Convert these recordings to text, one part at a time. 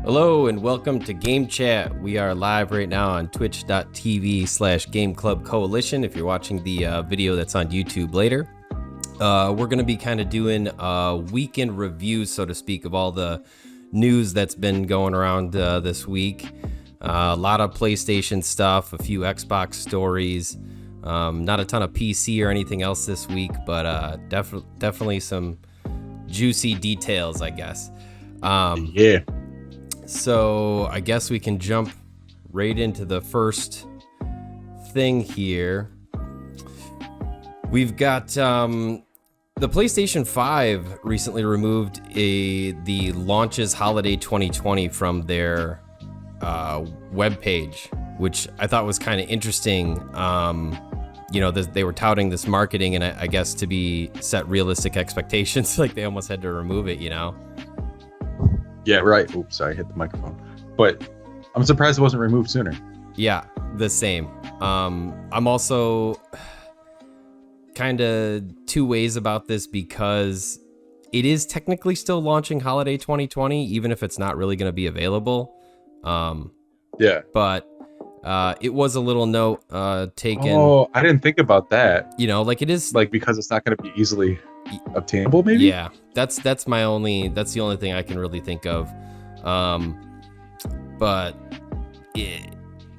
Hello and welcome to Game Chat. We are live right now on twitch.tv/Game Club Coalition if you're watching the video that's on YouTube later. We're going to be kind of doing a weekend review, so to speak, of all the news that's been going around this week. A lot of PlayStation stuff, a few Xbox stories, not a ton of PC or anything else this week, but definitely some juicy details, I guess. Yeah. So I guess we can jump right into the first thing here. We've got the PlayStation 5 recently removed the Launches Holiday 2020 from their webpage, which I thought was kind of interesting. They were touting this marketing, and I guess to be set realistic expectations, like they almost had to remove it, Yeah, right. Oops, sorry, I hit the microphone. But I'm surprised it wasn't removed sooner. Yeah, the same. I'm also kind of two ways about this because it is technically still launching Holiday 2020, even if it's not really going to be available. Yeah. But it was a little note taken. Oh, I didn't think about that. Like it is like because it's not going to be easily obtainable, maybe. Yeah, that's the only thing I can really think of. But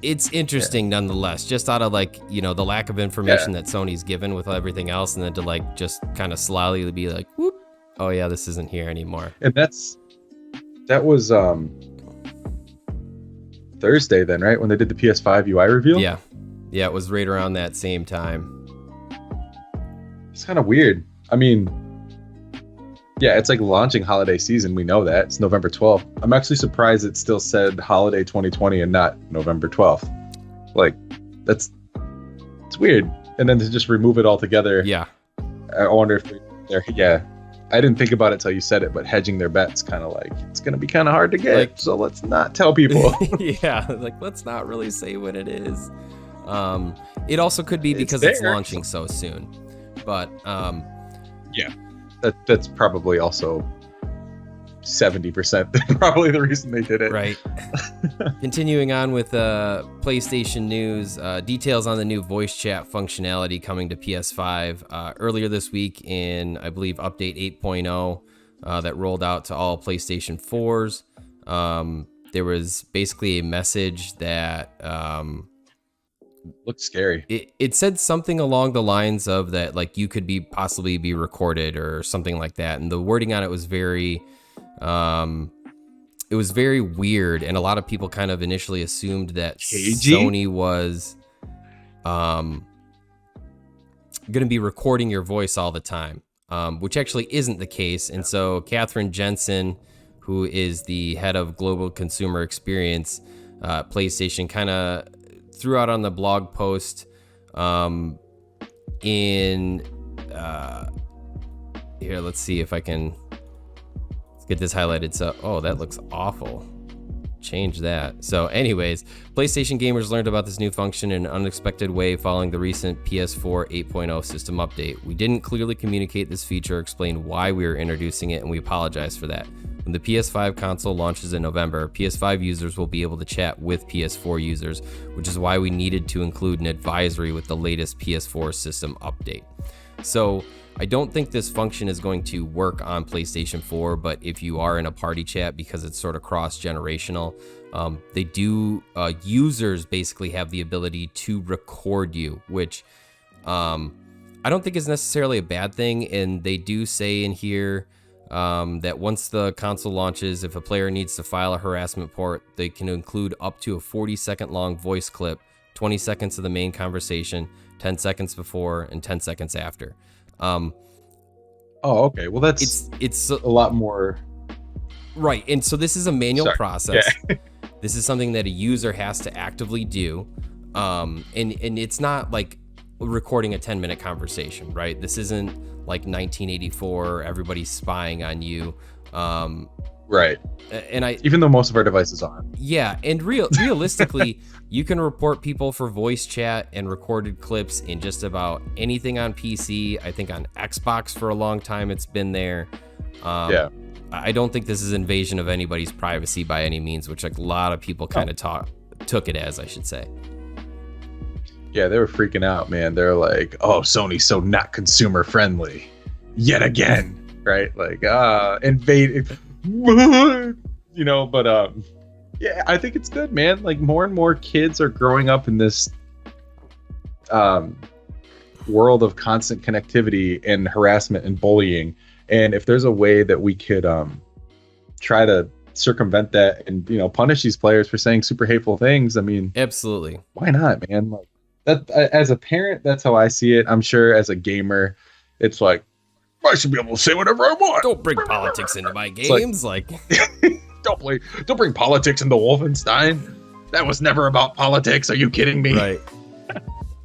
it's interesting nonetheless, just out of the lack of information that Sony's given with everything else, and then to just kind of slyly be like, whoop, oh yeah, this isn't here anymore. And that was Thursday then, right? When they did the PS5 UI reveal? Yeah, it was right around that same time. It's kind of weird. I mean, yeah, it's like launching holiday season. We know that. It's November 12th. I'm actually surprised it still said Holiday 2020 and not November 12th. It's weird. And then to just remove it altogether. Yeah. I wonder if they're, I didn't think about it till you said it, but hedging their bets kind of it's going to be kind of hard to get. So let's not tell people. Yeah, let's not really say what it is. It also could be because it's launching so soon. But yeah, that's probably also 70% probably the reason they did it. Right. Continuing on with PlayStation news, details on the new voice chat functionality coming to PS5 earlier this week in, I believe, update 8.0 that rolled out to all PlayStation 4s. There was basically a message that looked scary. It said something along the lines of that, you could possibly be recorded or something like that, and the wording on it was very weird, and a lot of people kind of initially assumed that Sony was going to be recording your voice all the time, which actually isn't the case. And so Catherine Jensen, who is the head of global consumer experience PlayStation, kind of threw out on the blog post here, let's see if I can get this highlighted. So, that looks awful. Change that. So anyways, PlayStation gamers learned about this new function in an unexpected way following the recent PS4 8.0 system update. We didn't clearly communicate this feature or explain why we were introducing it, and we apologize for that. When the PS5 console launches in November, PS5 users will be able to chat with PS4 users, which is why we needed to include an advisory with the latest PS4 system update. So I don't think this function is going to work on PlayStation 4, but if you are in a party chat, because it's sort of cross-generational, they do, users basically have the ability to record you, which I don't think is necessarily a bad thing. And they do say in here that once the console launches, if a player needs to file a harassment report, they can include up to a 40-second long voice clip, 20 seconds of the main conversation, 10 seconds before, and 10 seconds after. Okay. Well, it's a lot more. Right. And so this is a manual process. Yeah. This is something that a user has to actively do. And it's not like recording a 10-minute conversation, right? This isn't like 1984, everybody's spying on you. Right. And even though most of our devices aren't. Yeah, and realistically, you can report people for voice chat and recorded clips in just about anything on PC. I think on Xbox for a long time it's been there. I don't think this is invasion of anybody's privacy by any means, which like a lot of people kind of took it as, I should say. Yeah, they were freaking out, man. They're like, oh, Sony's so not consumer friendly yet again, right? Like, invade, but yeah, I think it's good, man. Like, more and more kids are growing up in this world of constant connectivity and harassment and bullying. And if there's a way that we could try to circumvent that and, punish these players for saying super hateful things, I mean, absolutely. Why not, man? Like, that, as a parent, that's how I see it. I'm sure as a gamer, it's like, I should be able to say whatever I want. Don't bring politics into my games. Don't bring politics into Wolfenstein. That was never about politics. Are you kidding me? Right.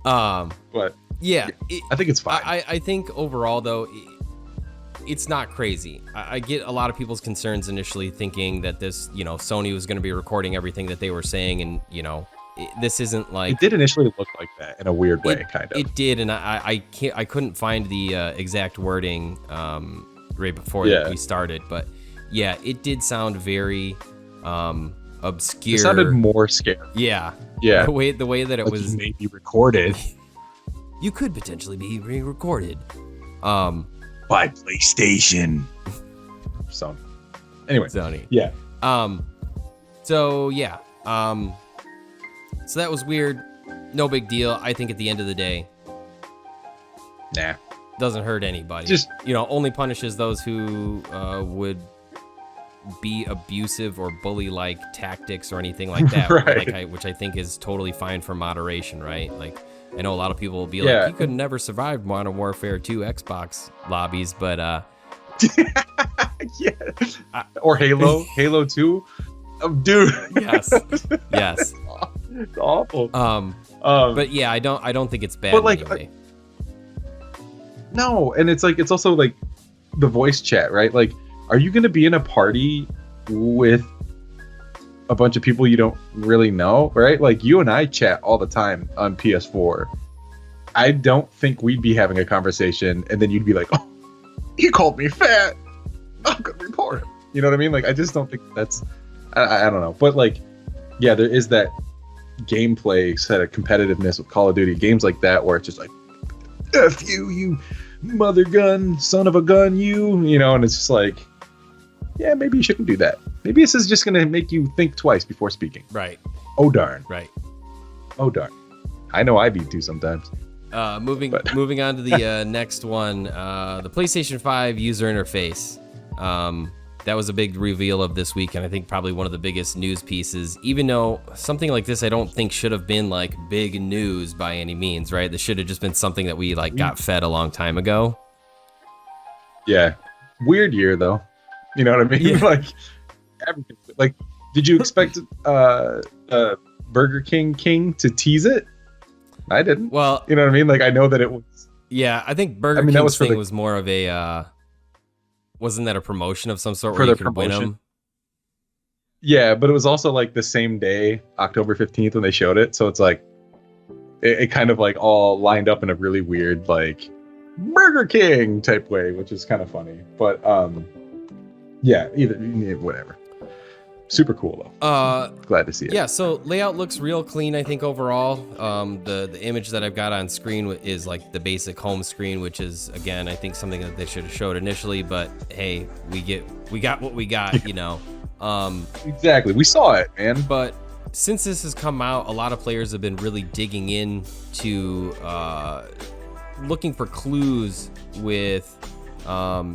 But yeah, I think it's fine. I think overall though, it's not crazy. I get a lot of people's concerns initially thinking that this, Sony was going to be recording everything that they were saying, and this isn't like it did initially look like that in a weird way, kind of. It did, and I couldn't find the exact wording right before we started, but yeah, it did sound very obscure. It sounded more scary. Yeah. The way that it was maybe recorded. You could potentially be re-recorded. By PlayStation. Sony. Anyway. Sony. Yeah. So yeah. So that was weird. No big deal. I think at the end of the day, doesn't hurt anybody. Just only punishes those who would be abusive or bully-like tactics or anything like that, right. which I think is totally fine for moderation, right? Like, I know a lot of people will be like, you could never survive Modern Warfare 2 Xbox lobbies, but or Halo 2, dude. Yes. It's awful. But yeah, I don't think it's bad. But like, anyway. No, and it's like, it's also like the voice chat, right? Like, are you going to be in a party with a bunch of people you don't really know, right? Like, you and I chat all the time on PS4. I don't think we'd be having a conversation and then you'd be like, oh, he called me fat, I'm going to report him. You know what I mean? Like, I just don't think that's, I don't know. But like, yeah, there is that gameplay set of competitiveness with Call of Duty, games like that, where it's just like, F you mother gun, son of a gun, and it's just like, yeah, maybe you shouldn't do that. Maybe this is just going to make you think twice before speaking. Right. Oh, darn. Right. Oh, darn. I know I be too sometimes. Moving on to the next one, the PlayStation 5 User Interface. That was a big reveal of this week, and I think probably one of the biggest news pieces, even though something like this I don't think should have been like big news by any means, right? This should have just been something that we like got fed a long time ago. Yeah. Weird year, though. You know what I mean? Yeah. Like, did you expect Burger King to tease it? I didn't. Well, you know what I mean? Like, I know that it was. Yeah, I think Burger King's thing was more of a. Wasn't that a promotion of some sort where you could win them? Yeah, but it was also like the same day, October 15th, when they showed it. So it's like, it kind of like all lined up in a really weird, like, Burger King type way, which is kind of funny. But yeah, whatever. Super cool though. Glad to see it. Yeah, so layout looks real clean, I think, overall. The image that I've got on screen is like the basic home screen, which is, again, I think something that they should have showed initially, but hey, we got what we got, Exactly. We saw it, man. But since this has come out, a lot of players have been really digging into looking for clues with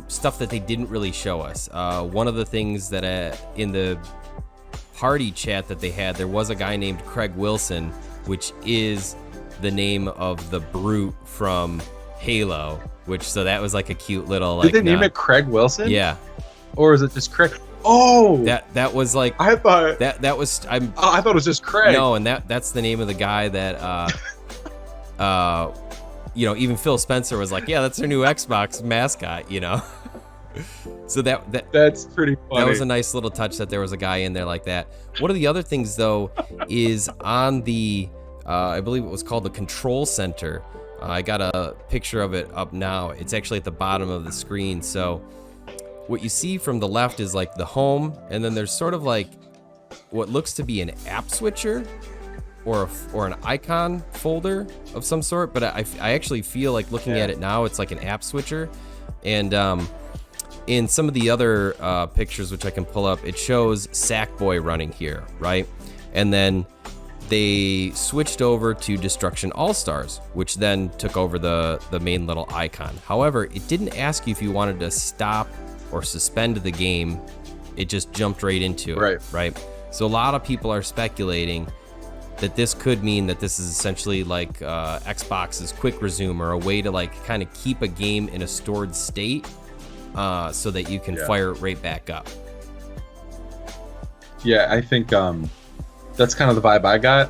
stuff that they didn't really show us. One of the things that in the party chat that they had, there was a guy named Craig Wilson, which is the name of the brute from Halo, so that was like a cute little like. Did they name it Craig Wilson? Yeah. Or is it just Craig? Oh, that was like, I thought that was I thought it was just Craig. No, and that's the name of the guy that even Phil Spencer was like, yeah, that's their new Xbox mascot, So that's pretty funny. That was a nice little touch that there was a guy in there like that. One of the other things though is on the I believe it was called the control center. I got a picture of it up now. It's actually at the bottom of the screen. So what you see from the left is like the home, and then there's sort of like what looks to be an app switcher or an icon folder of some sort, but I actually feel like looking at it now, it's like an app switcher. And in some of the other pictures, which I can pull up, it shows Sackboy running here, right? And then they switched over to Destruction All-Stars, which then took over the main little icon. However, it didn't ask you if you wanted to stop or suspend the game. It just jumped right into it, right? So a lot of people are speculating that this could mean that this is essentially like Xbox's Quick Resume, or a way to like kind of keep a game in a stored state so that you can fire it right back up. Yeah, I think that's kind of the vibe I got.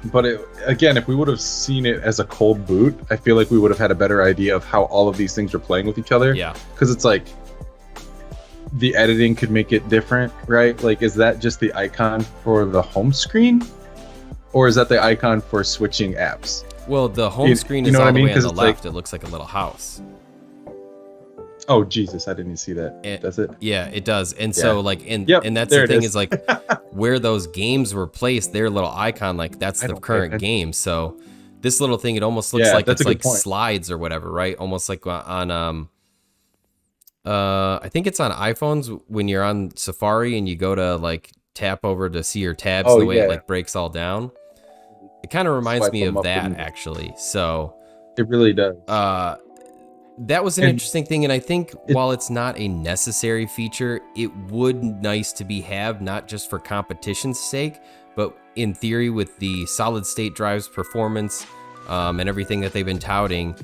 But again, if we would have seen it as a cold boot, I feel like we would have had a better idea of how all of these things are playing with each other. Yeah. Because it's like the editing could make it different, right? Like, is that just the icon for the home screen? Or is that the icon for switching apps? Well, the home screen is all the way on the left. It looks like a little house. Oh, Jesus, I didn't even see that. Does it? Yeah, it does. And so, like, and that's the thing is, like, where those games were placed, their little icon, like, that's the current game. So this little thing, it almost looks like it's like slides or whatever, right? Almost like on, I think it's on iPhones when you're on Safari and you go to, like, tap over to see your tabs, the way it, like, breaks all down. It kind of reminds me of that, actually. So it really does. That was an interesting thing, and I think while it's not a necessary feature, it would nice to have, not just for competition's sake, but in theory with the solid state drive's performance and everything that they've been touting,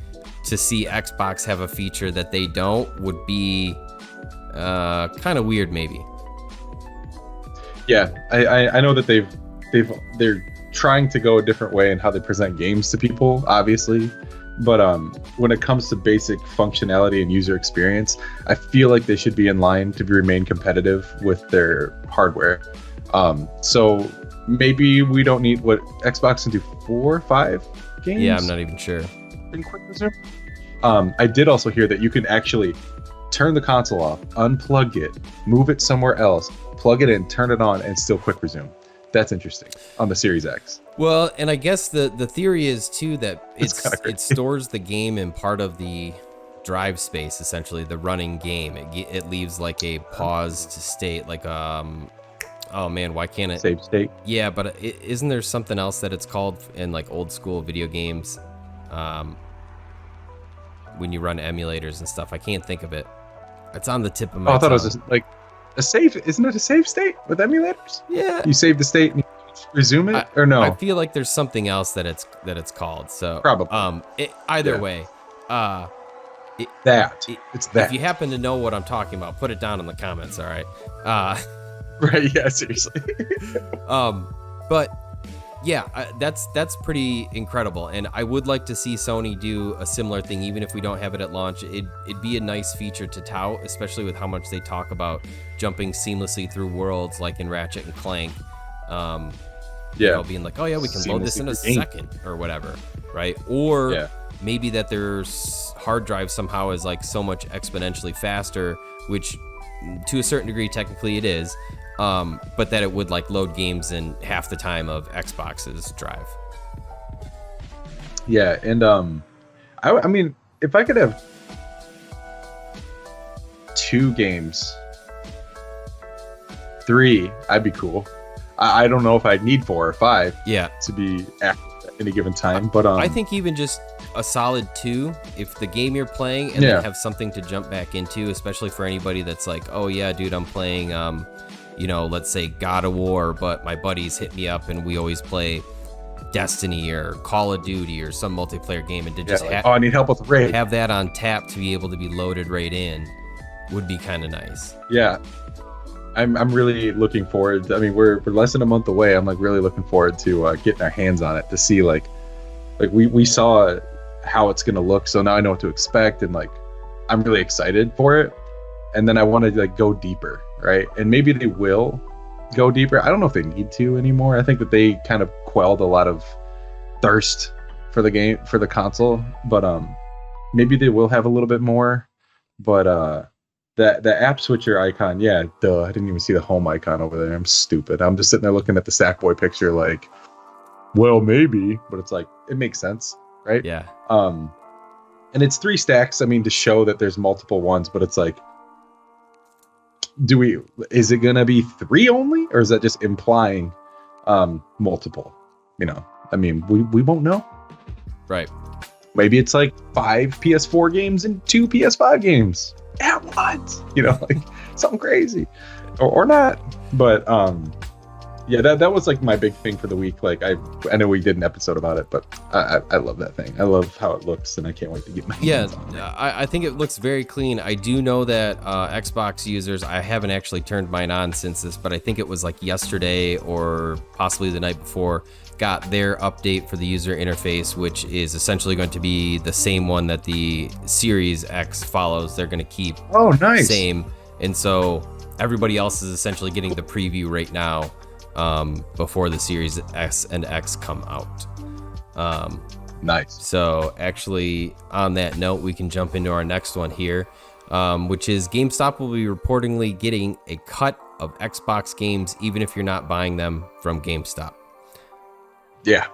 to see Xbox have a feature that they don't would be kind of weird, maybe. Yeah, I know that they're trying to go a different way in how they present games to people, obviously. But when it comes to basic functionality and user experience, I feel like they should be in line to remain competitive with their hardware. So maybe we don't need what Xbox can do, 4 or 5 games? Yeah, I'm not even sure. In Quick Resume? I did also hear that you can actually turn the console off, unplug it, move it somewhere else, plug it in, turn it on, and still Quick Resume. That's interesting on the Series X. Well, and I guess the theory is too that it stores the game in part of the drive space, essentially the running game. It leaves like a paused state, like oh man, why can't it save state? Yeah, but isn't there something else that it's called in like old school video games? When you run emulators and stuff, I can't think of it. It's on the tip of my tongue. I thought it was just like a save. Isn't it a save state with emulators? Yeah. You save the state and you resume it, or no? I feel like there's something else that it's called. So probably. Either way, it's that. If you happen to know what I'm talking about, put it down in the comments. All right. Right. Yeah. Seriously. But yeah, that's pretty incredible, and I would like to see Sony do a similar thing, even if we don't have it at launch. It'd be a nice feature to tout, especially with how much they talk about jumping seamlessly through worlds, like in Ratchet and Clank. You know, being like, oh yeah, we can load this in a second or whatever, right? Or maybe that their hard drive somehow is like so much exponentially faster, which to a certain degree technically it is. But that it would like load games in half the time of Xbox's drive. Yeah, and I mean, if I could have 2 games, 3, I'd be cool. I don't know if I'd need 4 or 5. Yeah, to be active at any given time, but I think even just a solid 2, if the game you're playing and then have something to jump back into, especially for anybody that's like, oh yeah, dude, I'm playing you know, let's say God of War, but my buddies hit me up and we always play Destiny or Call of Duty or some multiplayer game, and to just I need help with raid. Have that on tap to be able to be loaded right in would be kind of nice. Yeah, I'm really looking forward. I mean, we're less than a month away. I'm like really looking forward to getting our hands on it to see like we saw how it's gonna look, so now I know what to expect, and like I'm really excited for it. And then I want to like go deeper, right? And maybe they will go deeper. I don't know if they need to anymore. I think that they kind of quelled a lot of thirst for the game, for the console. But maybe they will have a little bit more. But the app switcher icon, yeah, duh. I didn't even see the home icon over there. I'm stupid. I'm just sitting there looking at the Sackboy picture like, well, maybe, but it's like, it makes sense, right? Yeah. And it's 3 stacks, I mean, to show that there's multiple ones, but it's like, is it gonna be 3 only, or is that just implying multiple? You know, I mean, we won't know. Right. Maybe it's like 5 PS4 games and 2 PS5 games at once. You know, like something crazy, or not. But yeah, that was like my big thing for the week. Like I know we did an episode about it, but I love that thing. I love how it looks, and I can't wait to get my hands on it. I think it looks very clean. I do know that Xbox users, I haven't actually turned mine on since this, but I think it was like yesterday or possibly the night before, got their update for the user interface, which is essentially going to be the same one that the Series X follows. They're going to keep same, and so everybody else is essentially getting the preview right now before the Series S and X come out. Nice. So actually, on that note, we can jump into our next one here, which is GameStop will be reportedly getting a cut of Xbox games even if you're not buying them from GameStop. Yeah.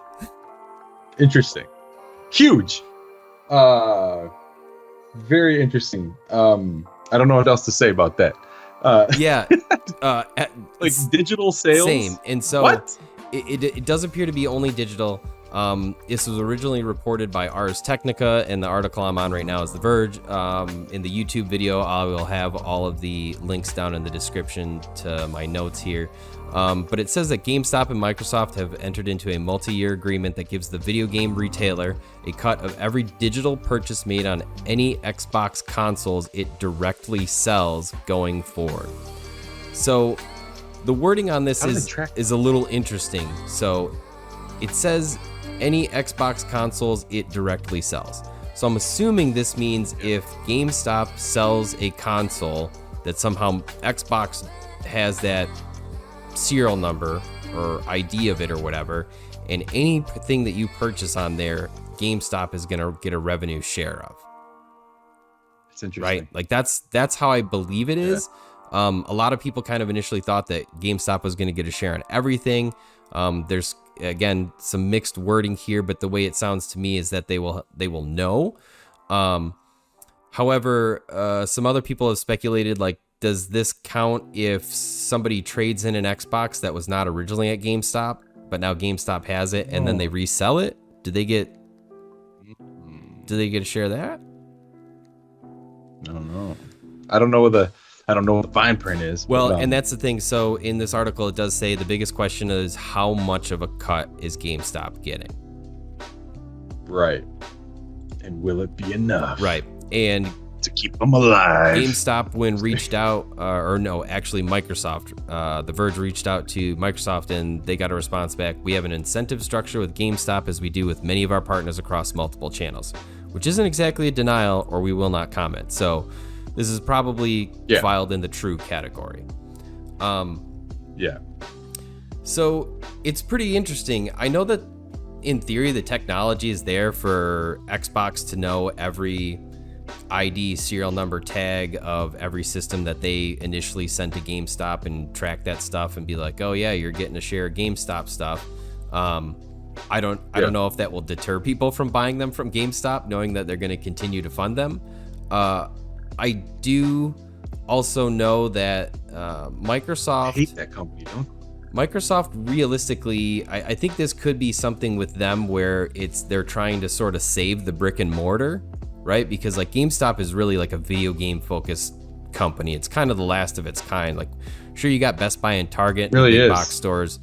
Interesting. Huge. Very interesting. I don't know what else to say about that. Yeah. Like digital sales? Same. And so what? It does appear to be only digital. This was originally reported by Ars Technica, and the article I'm on right now is The Verge. In the YouTube video, I will have all of the links down in the description to my notes here. But it says that GameStop and Microsoft have entered into a multi-year agreement that gives the video game retailer a cut of every digital purchase made on any Xbox consoles it directly sells going forward. So the wording on this is a little interesting. So it says any Xbox consoles it directly sells. So I'm assuming this means if GameStop sells a console that somehow Xbox has that serial number or ID of it or whatever, and anything that you purchase on there, GameStop is gonna get a revenue share of. It's interesting, right? Like that's how I believe it is. A lot of people kind of initially thought that GameStop was going to get a share on everything. There's again some mixed wording here, but the way it sounds to me is that they will know. However, some other people have speculated, like, does this count if somebody trades in an Xbox that was not originally at GameStop, but now GameStop has it, and then they resell it? Do they get a share of that? I don't know. I don't know what the fine print is. Well, and that's the thing. So in this article, it does say the biggest question is how much of a cut is GameStop getting? Right. And will it be enough? Right. And to keep them alive. GameStop, when reached out, Microsoft, The Verge reached out to Microsoft and they got a response back. We have an incentive structure with GameStop as we do with many of our partners across multiple channels, which isn't exactly a denial, or we will not comment. So this is probably filed in the true category. Yeah. So it's pretty interesting. I know that in theory, the technology is there for Xbox to know every ID serial number tag of every system that they initially sent to GameStop and track that stuff and be like, oh yeah, you're getting a share of GameStop stuff. I don't know if that will deter people from buying them from GameStop, knowing that they're going to continue to fund them. I do also know that Microsoft... I hate that company, don't you? Microsoft, realistically, I think this could be something with them where they're trying to sort of save the brick and mortar, right? Because like GameStop is really like a video game focused company. It's kind of the last of its kind. Like, sure, you got Best Buy and Target, really and big is. box stores,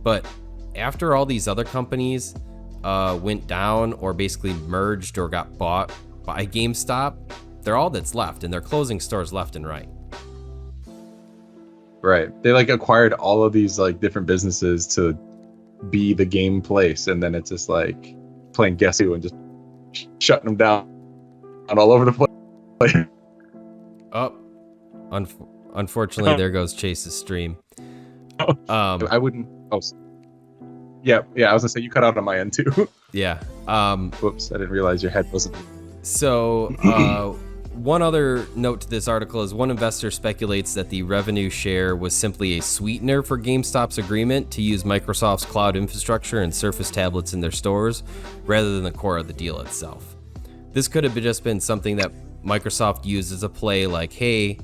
but after all these other companies went down or basically merged or got bought by GameStop, they're all that's left, and they're closing stores left and right. Right. They like acquired all of these like different businesses to be the game place, and then it's just like playing Guess Who and just shutting them down and all over the place. Unfortunately, there goes Chase's stream. I wouldn't. Oh, yeah. I was gonna say you cut out on my end too. Yeah. Whoops! I didn't realize your head wasn't. So one other note to this article is one investor speculates that the revenue share was simply a sweetener for GameStop's agreement to use Microsoft's cloud infrastructure and Surface tablets in their stores rather than the core of the deal itself. This could have just been something that Microsoft used as a play like, hey,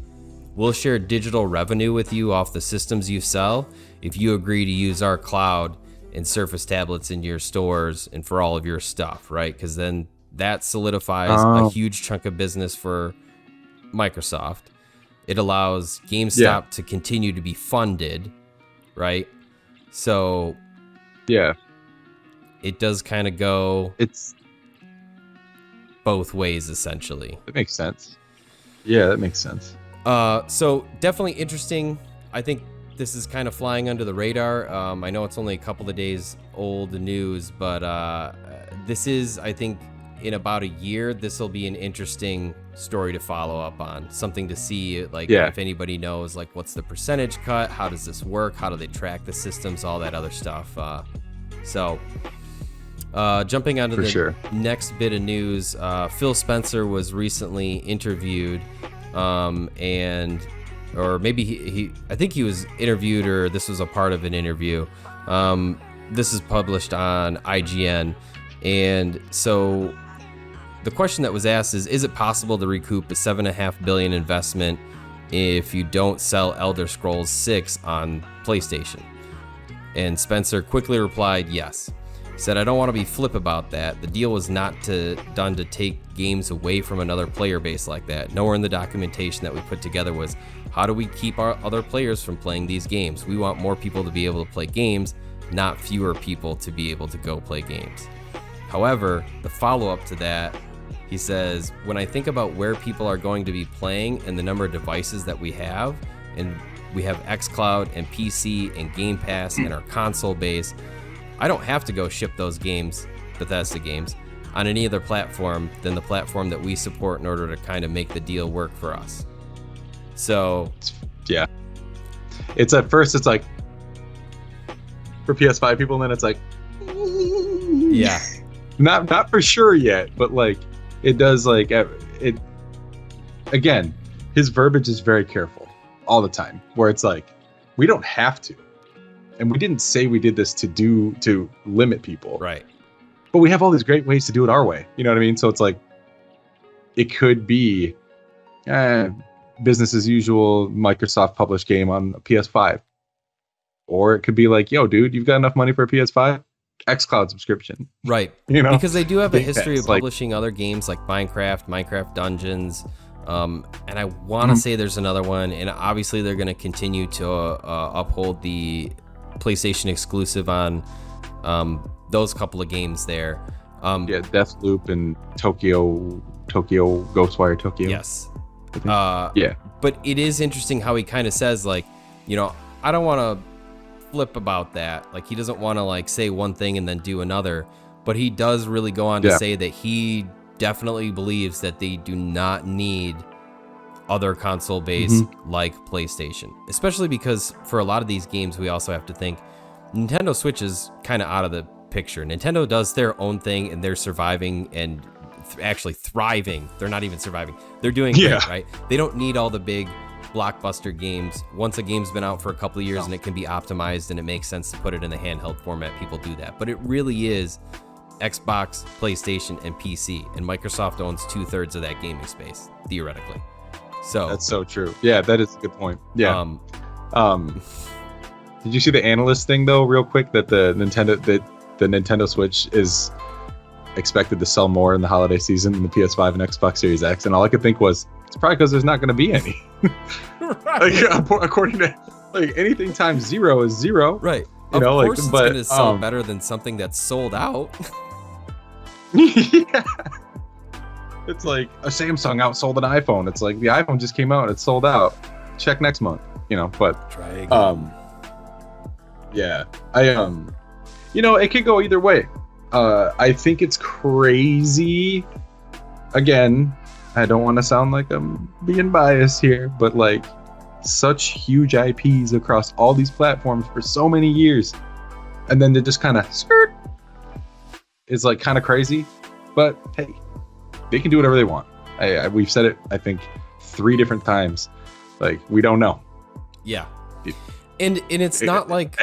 we'll share digital revenue with you off the systems you sell if you agree to use our cloud and Surface tablets in your stores and for all of your stuff, right? Because then that solidifies a huge chunk of business for Microsoft. It allows GameStop to continue to be funded, right? So yeah, it does kind of go it's both ways, essentially. That makes sense. Yeah, that makes sense. So definitely interesting. I think this is kind of flying under the radar. I know it's only a couple of days old, the news, but this is, I think, in about a year, this will be an interesting story to follow up on. Something to see, like, if anybody knows, like, what's the percentage cut? How does this work? How do they track the systems? All that other stuff. Jumping onto the next bit of news, Phil Spencer was recently interviewed, or maybe he I think he was interviewed, or this was a part of an interview. This is published on IGN, and so the question that was asked is it possible to recoup a $7.5 billion investment if you don't sell Elder Scrolls 6 on PlayStation? And Spencer quickly replied, yes. He said, I don't want to be flip about that. The deal was not done to take games away from another player base like that. Nowhere in the documentation that we put together was, how do we keep our other players from playing these games? We want more people to be able to play games, not fewer people to be able to go play games. However, the follow-up to that, he says, when I think about where people are going to be playing and the number of devices that we have, and we have xCloud and PC and Game Pass and our console base, I don't have to go ship those games, Bethesda games, on any other platform than the platform that we support in order to kind of make the deal work for us. So, yeah. It's at first, it's like, for PS5 people, and then it's like, yeah. Not for sure yet, but like, it does, like, it again, his verbiage is very careful all the time, where it's like, we don't have to, and we didn't say we did this to limit people, right? But we have all these great ways to do it our way, you know what I mean? So it's like, it could be business as usual Microsoft published game on a PS5, or it could be like, yo dude, you've got enough money for a PS5, xCloud subscription, right? You know, because they do have a history of publishing other games like Minecraft Dungeons, and I want to say there's another one, and obviously they're going to continue to uphold the PlayStation exclusive on those couple of games there. Deathloop and Tokyo Ghostwire Tokyo. Yes. Yeah. But it is interesting how he kind of says, like, you know, I don't want to flip about that. Like, he doesn't want to like say one thing and then do another, but he does really go on to say that he definitely believes that they do not need other console base like PlayStation, especially because for a lot of these games we also have to think Nintendo Switch is kind of out of the picture. Nintendo does their own thing and they're surviving and actually thriving. They're not even surviving, they're doing great, right? They don't need all the big blockbuster games. Once a game's been out for a couple of years and it can be optimized and it makes sense to put it in the handheld format, people do that. But it really is Xbox, PlayStation, and PC, and Microsoft owns 2/3 of that gaming space, theoretically. So that's so true. Yeah, that is a good point. Yeah. Did you see the analyst thing though, real quick, that the Nintendo Switch is expected to sell more in the holiday season than the PS5 and Xbox Series X? And all I could think was, it's probably because there's not going to be any. Like, according to, like, anything times zero is zero, right? Of course, it's going to sell better than something that's sold out. Yeah. It's like a Samsung outsold an iPhone. It's like the iPhone just came out, it's sold out. Check next month, you know. But try again. Yeah, you know, it could go either way. I think it's crazy. Again, I don't want to sound like I'm being biased here, but like, such huge IPs across all these platforms for so many years, and then to just kind of skirt is like kind of crazy. But hey, they can do whatever they want. We've said it, I think, 3 different times. Like, we don't know. Yeah. And it's not like...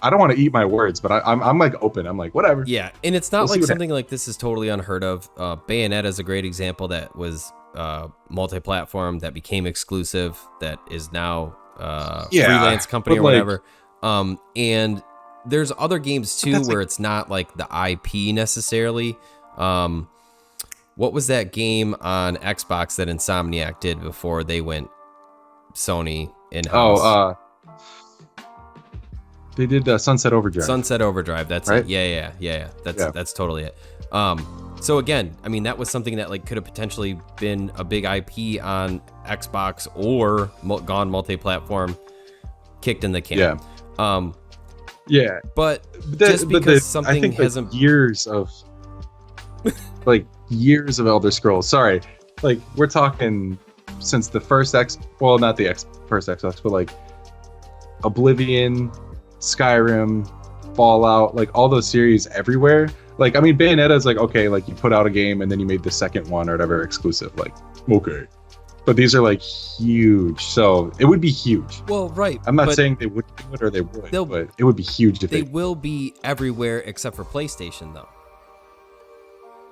I don't want to eat my words, but I'm like open. I'm like, whatever. Yeah, and it's not like something like this is totally unheard of. Bayonetta is a great example that was multi-platform, that became exclusive, that is now freelance company or whatever. And there's other games too where it's not like the IP necessarily. What was that game on Xbox that Insomniac did before they went Sony in-house? They did Sunset Overdrive. Sunset Overdrive. That's right? It. Yeah. That's totally it. So again, I mean, that was something that like could have potentially been a big IP on Xbox or gone multi-platform, kicked in the can. Yeah. But just because something I think hasn't years of years of Elder Scrolls. Sorry, like we're talking since the first not the first Xbox, but like Oblivion, Skyrim, Fallout, like all those series everywhere. Like, I mean, Bayonetta is like, okay, like you put out a game and then you made the second one or whatever exclusive. Like, okay. But these are like huge. So it would be huge. Well, right. I'm not saying they would do it or they would, but it would be huge if they will be everywhere except for PlayStation, though.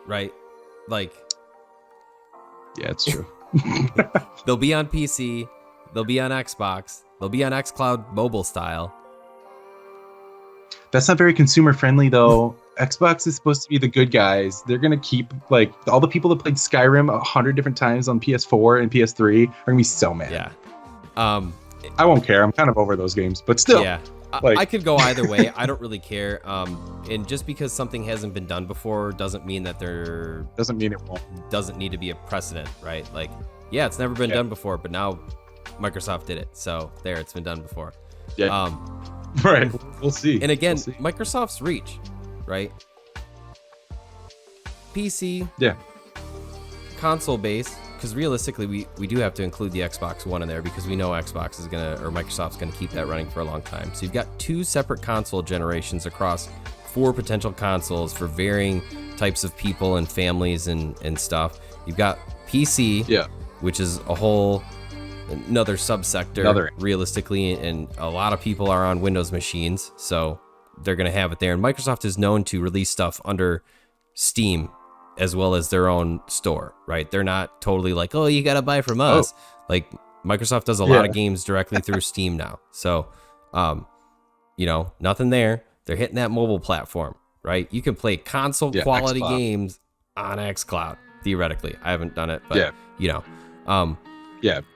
Right? Like, yeah, it's true. They'll be on PC. They'll be on Xbox. They'll be on xCloud mobile style. That's not very consumer friendly, though. Xbox is supposed to be the good guys. They're gonna keep like all the people that played Skyrim 100 different times on PS4 and PS3 are gonna be so mad. Yeah. I won't care. I'm kind of over those games, but still. Yeah. I could go either way. I don't really care. And just because something hasn't been done before doesn't mean that there doesn't mean it won't. Doesn't need to be a precedent, right? Like, yeah, it's never been done before, but now Microsoft did it. So there, it's been done before. Yeah. Right. We'll see. And again, Microsoft's reach, right? PC. Yeah. Console base, because realistically, we do have to include the Xbox One in there because we know Microsoft's gonna keep that running for a long time. So you've got 2 separate console generations across 4 potential consoles for varying types of people and families and stuff. You've got PC, which is another subsector realistically, and a lot of people are on Windows machines, so they're gonna have it there. And Microsoft is known to release stuff under Steam as well as their own store, right? They're not totally like, oh, you gotta buy from us. Like, Microsoft does a lot of games directly through Steam now. So, nothing there. They're hitting that mobile platform, right? You can play console quality games on xCloud, theoretically. I haven't done it, but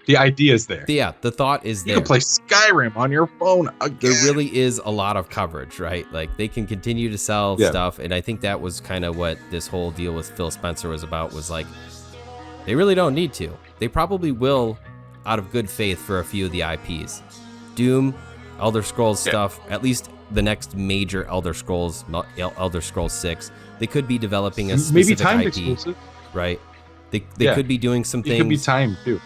the idea is there. The thought is there. You can play Skyrim on your phone again. There really is a lot of coverage, right? Like, they can continue to sell stuff, and I think that was kind of what this whole deal with Phil Spencer was about, was like, they really don't need to. They probably will out of good faith for a few of the IPs. Doom, Elder Scrolls stuff, at least the next major Elder Scrolls 6, they could be developing a specific maybe timed IP, exclusive, right? They could be doing some things. It could be timed too.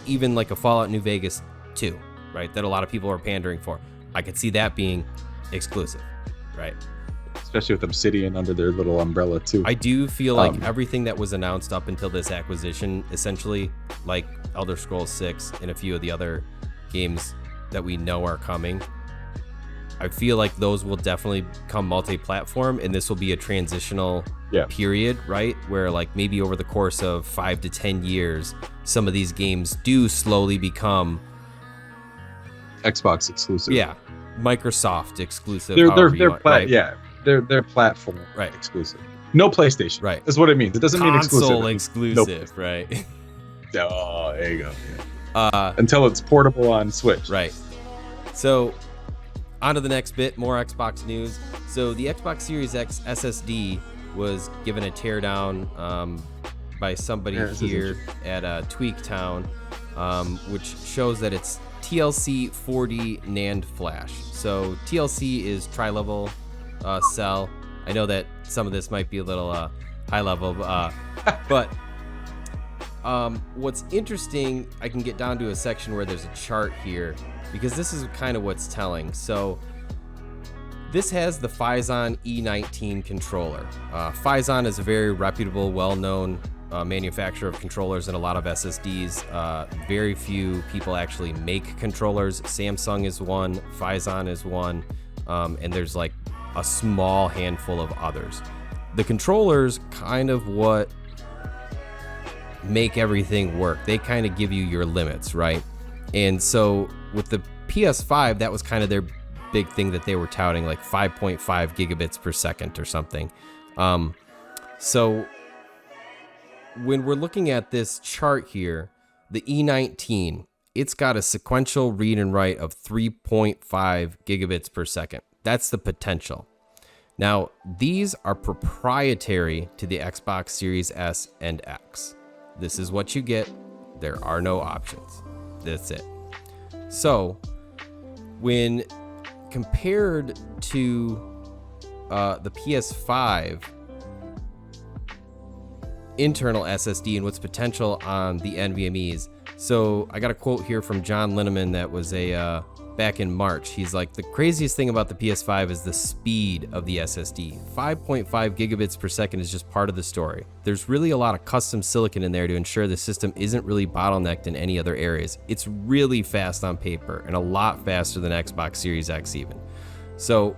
Even like a Fallout New Vegas 2, right? That a lot of people are pandering for. I could see that being exclusive, right? Especially with Obsidian under their little umbrella too. I do feel like everything that was announced up until this acquisition, essentially, like Elder Scrolls 6 and a few of the other games that we know are coming, I feel like those will definitely come multi-platform, and this will be a transitional period, right? Where like maybe over the course of 5 to 10 years, some of these games do slowly become Xbox exclusive. Yeah, Microsoft exclusive. They're platform exclusive. No PlayStation. Right. That's what it means. It doesn't mean exclusive. Console exclusive, right? Oh, there you go. Until it's portable on Switch. Right. So, on to the next bit, more Xbox news. So the Xbox Series X SSD was given a teardown by somebody here at Tweaktown, which shows that it's TLC 4D NAND flash. So TLC is tri-level cell. I know that some of this might be a little high level, but what's interesting, I can get down to a section where there's a chart here, because this is kind of what's telling. So this has the Phison E19 controller. Phison is a very reputable, well-known manufacturer of controllers and a lot of SSDs. Very few people actually make controllers. Samsung is one, Phison is one, and there's like a small handful of others. The controllers kind of what make everything work. They kind of give you your limits, right? And so with the PS5, that was kind of their big thing that they were touting, like 5.5 gigabits per second or something. So when we're looking at this chart here, the E19, it's got a sequential read and write of 3.5 gigabits per second. That's the potential. Now, these are proprietary to the Xbox Series S and X. This is what you get. There are no options. That's it. So, when compared to the PS5 internal SSD and what's potential on the NVMEs, so I got a quote here from John Linneman that was back in March. He's like, the craziest thing about the PS5 is the speed of the SSD. 5.5 gigabits per second is just part of the story. There's really a lot of custom silicon in there to ensure the system isn't really bottlenecked in any other areas. It's really fast on paper and a lot faster than Xbox Series X even. So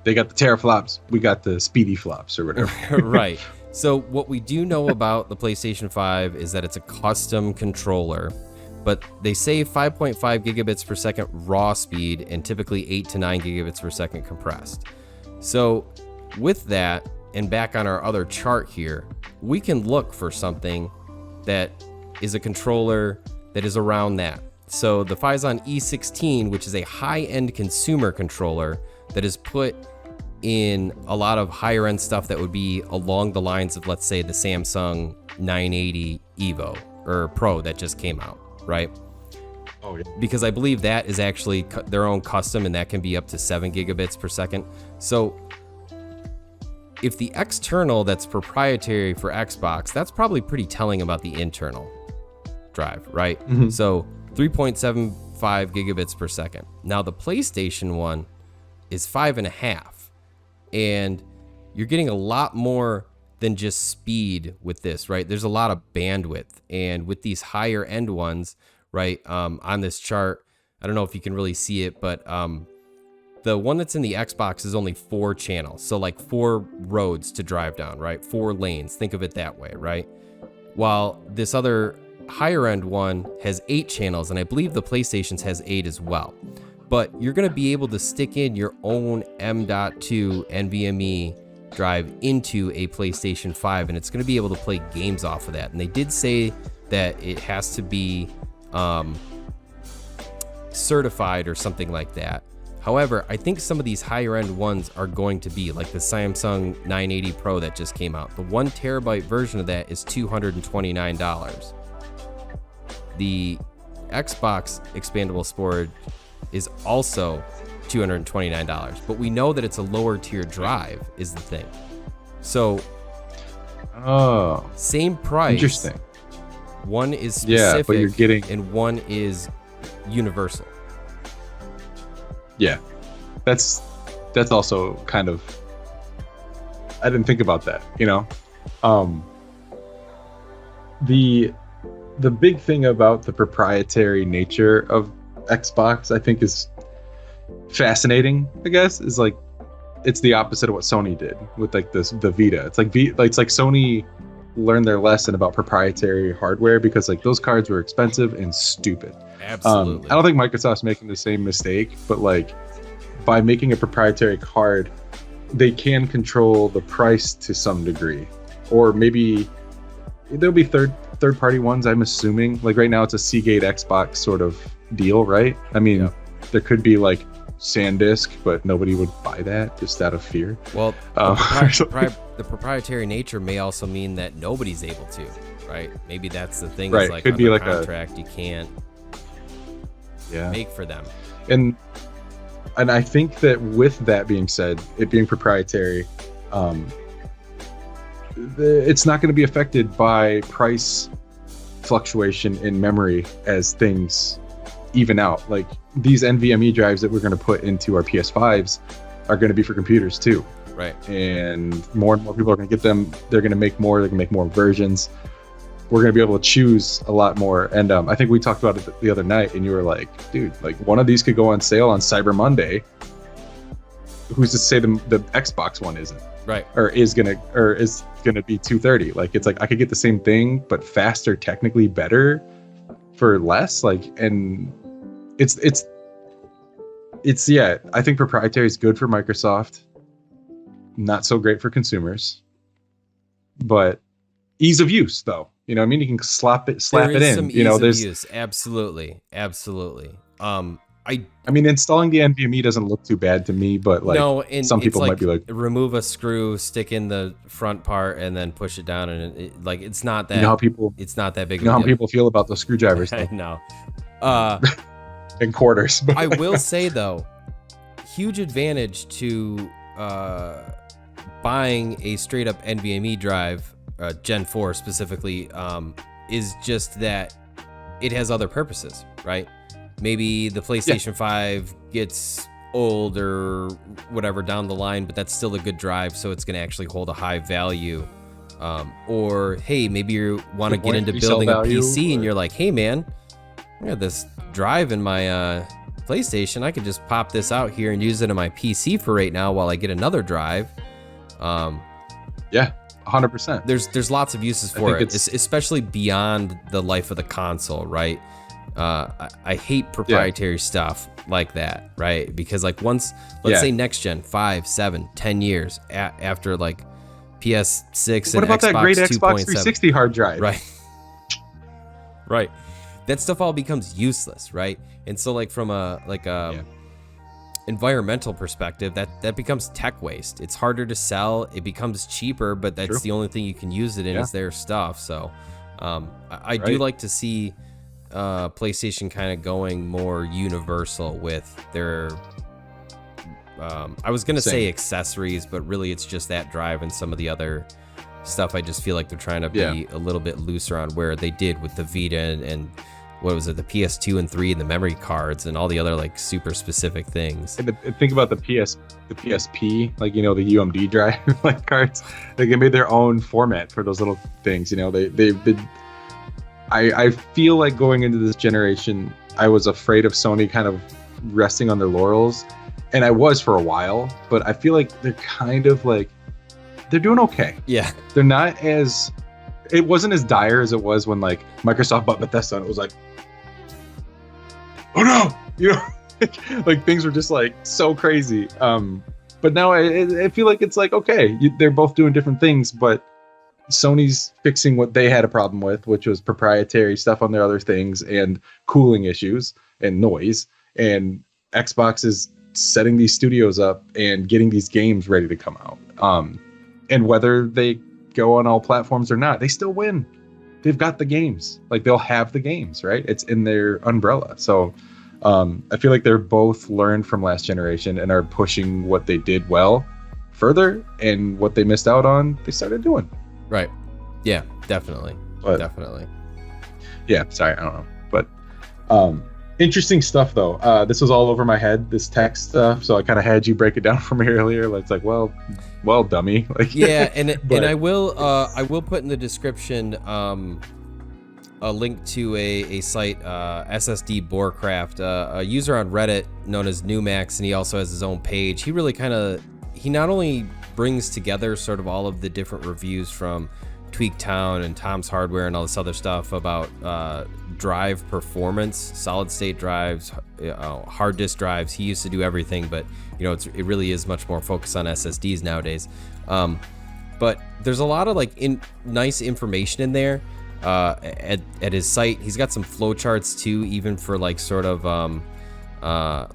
they got the teraflops, we got the speedy flops or whatever. Right. So what we do know about the PlayStation 5 is that it's a custom controller, but they say 5.5 gigabits per second raw speed and typically 8 to 9 gigabits per second compressed. So with that, and back on our other chart here, we can look for something that is a controller that is around that. So the Phison E16, which is a high-end consumer controller that is put in a lot of higher end stuff that would be along the lines of, let's say, the Samsung 980 Evo or Pro that just came out, right? Oh, yeah. Because I believe that is actually their own custom, and that can be up to 7 gigabits per second. So if the external that's proprietary for Xbox, that's probably pretty telling about the internal drive, right? Mm-hmm. So 3.75 gigabits per second. Now the PlayStation one is 5.5. And you're getting a lot more than just speed with this, right? There's a lot of bandwidth. And with these higher end ones, right, on this chart, I don't know if you can really see it, but the one that's in the Xbox is only 4 channels. So like 4 roads to drive down, right? 4 lanes. Think of it that way, right? While this other higher end one has 8 channels, and I believe the PlayStation's has 8 as well. But you're going to be able to stick in your own M.2 NVMe drive into a PlayStation 5, and it's going to be able to play games off of that. And they did say that it has to be certified or something like that. However, I think some of these higher end ones are going to be like the Samsung 980 Pro that just came out. The 1 terabyte version of that is $229. The Xbox expandable storage is also $229, but we know that it's a lower tier drive is the thing. So same price. Interesting. One is specific, but you're getting, and one is universal. Yeah, that's also kind of, I didn't think about that, you know. The big thing about the proprietary nature of Xbox, I think, is fascinating. I guess is like it's the opposite of what Sony did with like the Vita. It's like Sony learned their lesson about proprietary hardware because like those cards were expensive and stupid. Absolutely. I don't think Microsoft's making the same mistake, but like by making a proprietary card, they can control the price to some degree, or maybe there'll be third party ones. I'm assuming like right now it's a Seagate Xbox sort of deal, right? I mean, there could be like SanDisk, but nobody would buy that just out of fear. Well, the proprietary nature may also mean that nobody's able to, right? Maybe that's the thing. Right, is like could be like contract you can't make for them. And I think that with that being said, it being proprietary, it's not going to be affected by price fluctuation in memory as things even out. Like these NVMe drives that we're going to put into our PS5s are going to be for computers too. Right. And more people are going to get them. They're going to make more. They can make more versions. We're going to be able to choose a lot more. And I think we talked about it the other night, and you were like, dude, like one of these could go on sale on Cyber Monday. Who's to say the Xbox one isn't? Right. Or is gonna be $230. Like, it's like I could get the same thing but faster, technically better for less. Like, and it's yeah, I think proprietary is good for Microsoft, not so great for consumers. But ease of use, though, you know what I mean? You can slap it in. Some you know, ease there's of use. Absolutely. I mean, installing the NVMe doesn't look too bad to me, but like some people might be like, remove a screw, stick in the front part, and then push it down, and it's not that. You know how people? It's not that big. You know how people feel about those screwdrivers? I know. In quarters. I will say though, huge advantage to buying a straight up NVMe drive, Gen 4 specifically, is just that it has other purposes, right? Maybe the PlayStation 5 gets old or whatever down the line, but that's still a good drive, so it's going to actually hold a high value. Or, hey, maybe you want to get into building a PC, and you're like, hey, man, I got this drive in my PlayStation. I could just pop this out here and use it on my PC for right now while I get another drive. Yeah, 100%. There's lots of uses for it, especially beyond the life of the console, right? I hate proprietary stuff like that, right? Because like once, let's say next gen, 5, 7, 10 years after like PS6 what and about Xbox that great 2.7, Xbox 360 hard drive? Right. That stuff all becomes useless, right? And so like from a environmental perspective, that becomes tech waste. It's harder to sell. It becomes cheaper, but that's the only thing you can use it in is their stuff. So I do like to see PlayStation kind of going more universal with their I was gonna say accessories, but really it's just that drive and some of the other stuff. I just feel like they're trying to be a little bit looser on where they did with the Vita and what was it, the PS2 and 3 and the memory cards and all the other like super specific things. And think about the PSP, like, you know, the UMD drive like cards. Like they made their own format for those little things. You know, I feel like going into this generation, I was afraid of Sony kind of resting on their laurels, and I was for a while, but I feel like they're kind of like, they're doing okay. Yeah. They're not as, it wasn't as dire as it was when like Microsoft bought Bethesda and it was like, oh no, you know, like things were just like so crazy. But now I feel like it's like, okay, they're both doing different things, but Sony's fixing what they had a problem with, which was proprietary stuff on their other things and cooling issues and noise. And Xbox is setting these studios up and getting these games ready to come out. And whether they go on all platforms or not, they still win. They've got the games. Like they'll have the games, right? It's in their umbrella. So I feel like they're both learned from last generation and are pushing what they did well further, and what they missed out on, they started doing. Right. Yeah, definitely. Definitely. Yeah, sorry, I don't know. But interesting stuff though. This was all over my head, this tech stuff, so I kind of had you break it down for me earlier. It's like, well, dummy. Like, yeah, and I will put in the description a link to a site, SSD Boarcraft, a user on Reddit known as Newmax, and he also has his own page. He really he not only brings together sort of all of the different reviews from Tweaktown and Tom's Hardware and all this other stuff about drive performance, solid state drives, hard disk drives. He used to do everything, but you know, it really is much more focused on SSDs nowadays. But there's a lot of like nice information in there at his site. He's got some flowcharts too, even for like sort of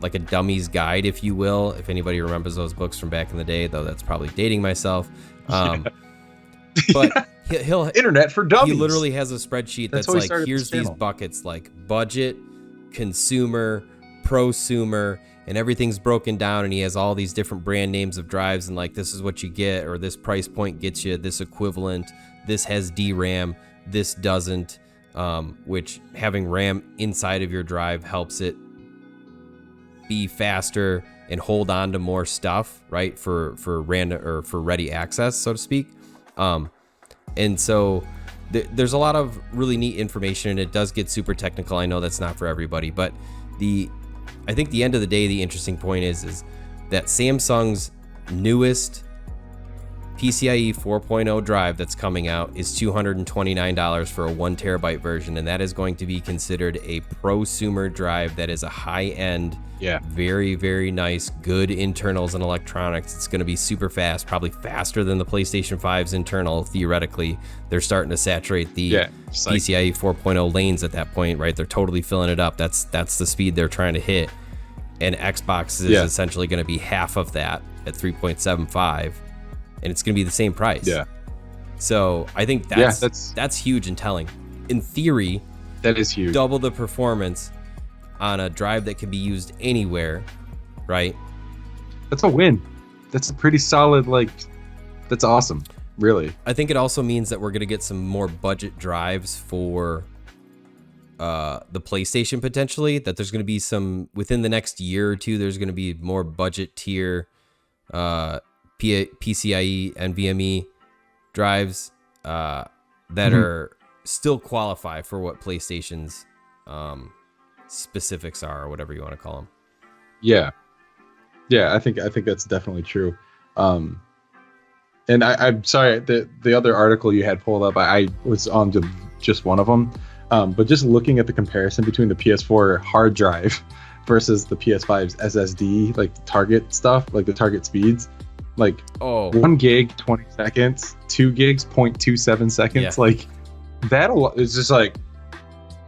like a dummies guide, if you will, if anybody remembers those books from back in the day, though that's probably dating myself. But he'll Internet for Dummies. He literally has a spreadsheet that's like, here's these buckets like budget, consumer, prosumer, and everything's broken down, and he has all these different brand names of drives, and like this is what you get, or this price point gets you this equivalent, this has DRAM, this doesn't, which having RAM inside of your drive helps it be faster and hold on to more stuff, right? For random or for ready access, so to speak. And so there's a lot of really neat information, and it does get super technical. I know that's not for everybody, but I think the end of the day, the interesting point is that Samsung's newest PCIe 4.0 drive that's coming out is $229 for a 1 terabyte version, and that is going to be considered a prosumer drive that is a high-end, very, very nice, good internals and electronics. It's going to be super fast, probably faster than the PlayStation 5's internal, theoretically. They're starting to saturate the PCIe 4.0 lanes at that point, right? They're totally filling it up. That's the speed they're trying to hit. And Xbox is essentially going to be half of that at 3.75. And it's going to be the same price. Yeah. So I think that's huge and telling. In theory, that is huge. Double the performance on a drive that can be used anywhere, right? That's a win. That's a pretty solid, that's awesome, really. I think it also means that we're going to get some more budget drives for the PlayStation potentially, that there's going to be some, within the next year or two, there's going to be more budget tier PCIe NVMe drives that are still qualify for what PlayStation's specifics are, or whatever you want to call them. Yeah, I think that's definitely true. And I'm sorry, the other article you had pulled up, I was on to just one of them, but just looking at the comparison between the PS4 hard drive versus the PS5's SSD, like target stuff, like the target speeds. 1 gig 20 seconds, 2 gigs 0.27 seconds, that is just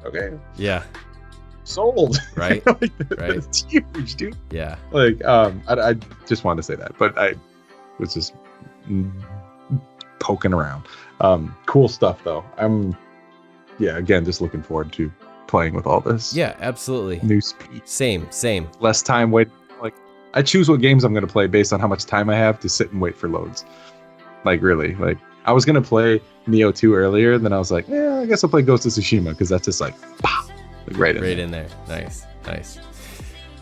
okay, sold, right? Right. It's huge, dude. Yeah, I just wanted to say that, but I was just poking around. Cool stuff though. I'm again just looking forward to playing with all this. Yeah, absolutely. New speed. Same. Less time waiting. I choose what games I'm going to play based on how much time I have to sit and wait for loads. Really. I was going to play Neo 2 earlier, and then I was like, I guess I'll play Ghost of Tsushima, because that's just right in there. Nice.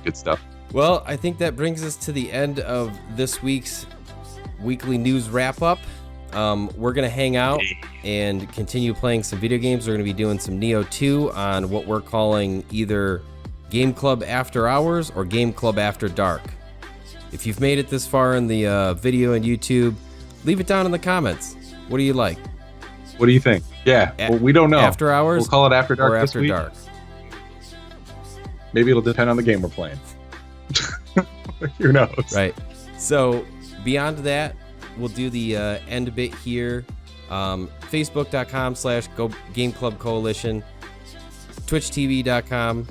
Good stuff. Well, I think that brings us to the end of this week's weekly news wrap-up. We're going to hang out and continue playing some video games. We're going to be doing some Neo 2 on what we're calling either Game Club After Hours or Game Club After Dark. If you've made it this far in the video and YouTube, leave it down in the comments. What do you like? What do you think? Yeah, well, we don't know. After Hours? We'll call it After Dark or this After week. Dark. Maybe it'll depend on the game we're playing. Who knows? Right. So beyond that, we'll do the end bit here. Facebook.com/Game Club Coalition, twitch.tv/Game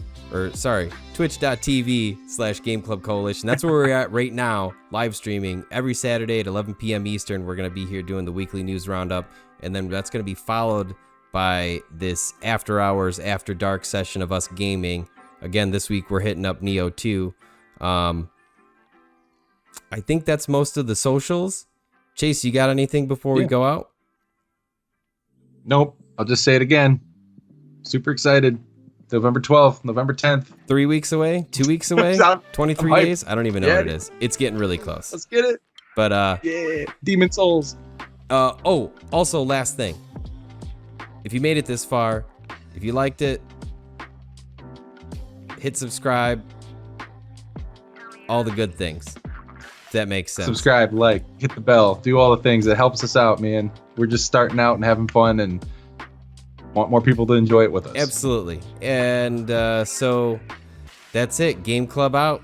Club Coalition. That's where we're at right now, live streaming every Saturday at 11 p.m. Eastern. We're going to be here doing the weekly news roundup, and then that's going to be followed by this After Hours, After Dark session of us gaming. Again, this week we're hitting up Neo 2. I think that's most of the socials. Chase, you got anything before we go out? Nope. I'll just say it again. Super excited. November 12th, November 10th. 3 weeks away? 2 weeks away? 23 days? I don't even know what it is. It's getting really close. Let's get it. But Demon Souls. Also last thing. If you made it this far, if you liked it, hit subscribe. All the good things. If that makes sense. Subscribe, hit the bell, do all the things. It helps us out, man. We're just starting out and having fun and want more people to enjoy it with us. Absolutely. And so that's it. Game Club out.